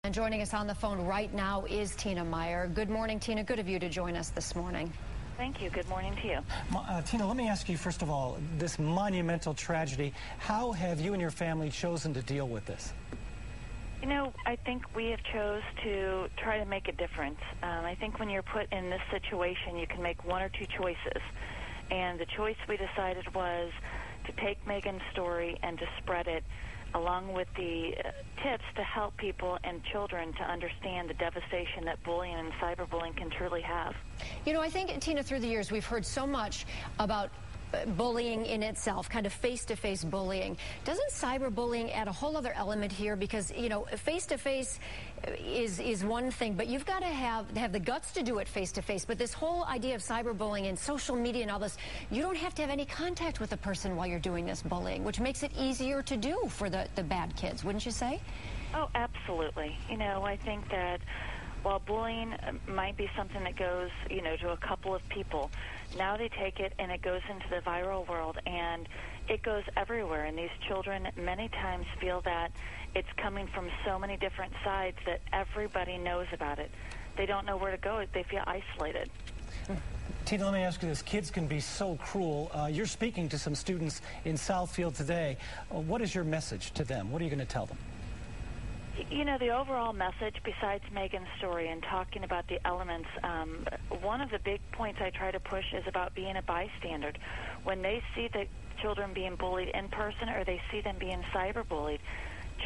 And joining us on the phone right now is Tina Meyer. Good morning, Tina. Good of you to join us this morning. Thank you. Good morning to you. Tina, let me ask you, first of all, this monumental tragedy, how have you and your family chosen to deal with this? You know, I think we have chose to try to make a difference. I think when you're put in this situation, you can make one or two choices. And the choice we decided was to take Megan's story and to spread it, along with the tips to help people and children to understand the devastation that bullying and cyberbullying can truly have. You know, I think, Tina, through the years, we've heard so much about bullying in itself, kind of face-to-face bullying. Doesn't cyberbullying add a whole other element here? Because, you know, face-to-face is one thing, but you've got to have the guts to do it face-to-face. But this whole idea of cyberbullying and social media and all this, you don't have to have any contact with a person while you're doing this bullying, which makes it easier to do for the bad kids, wouldn't you say? Oh, absolutely. You know, I think that while bullying might be something that goes, you know, to a couple of people, now they take it and it goes into the viral world and it goes everywhere. And these children many times feel that it's coming from so many different sides that everybody knows about it. They don't know where to go. They feel isolated. Tina, let me ask you this. Kids can be so cruel. You're speaking to some students in Southfield today. What is your message to them? What are you going to tell them? You know, the overall message, besides Megan's story and talking about the elements, one of the big points I try to push is about being a bystander. When they see the children being bullied in person or they see them being cyberbullied,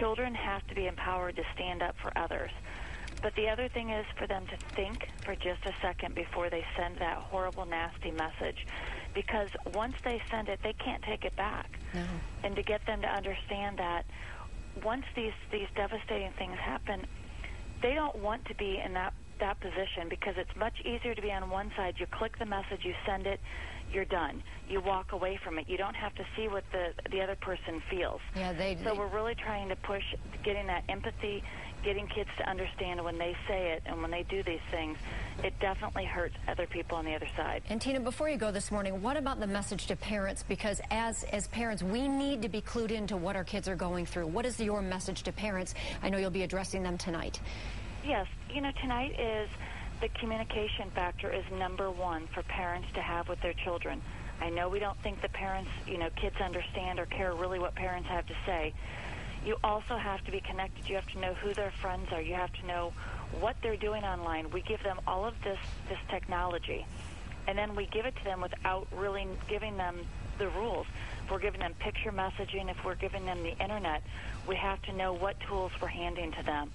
children have to be empowered to stand up for others. But the other thing is for them to think for just a second before they send that horrible, nasty message. Because once they send it, they can't take it back. No. And to get them to understand that once these devastating things happen, they don't want to be in that position, because it's much easier to be on one side. You click the message, you send it, you're done. You walk away from it. You don't have to see what the other person feels. Yeah, so we're really trying to push getting that empathy, getting kids to understand when they say it and when they do these things, it definitely hurts other people on the other side. And Tina, before you go this morning, what about the message to parents? Because as parents, we need to be clued into what our kids are going through. What is your message to parents? I know you'll be addressing them tonight. Yes, you know, tonight is the communication factor is #1 for parents to have with their children. I know we don't think the parents, you know, kids understand or care really what parents have to say. You also have to be connected. You have to know who their friends are. You have to know what they're doing online. We give them all of this technology, and then we give it to them without really giving them the rules. If we're giving them picture messaging, if we're giving them the internet, we have to know what tools we're handing to them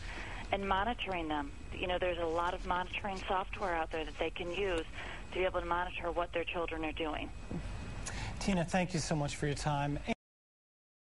and monitoring them. You know, there's a lot of monitoring software out there that they can use to be able to monitor what their children are doing. Tina, thank you so much for your time.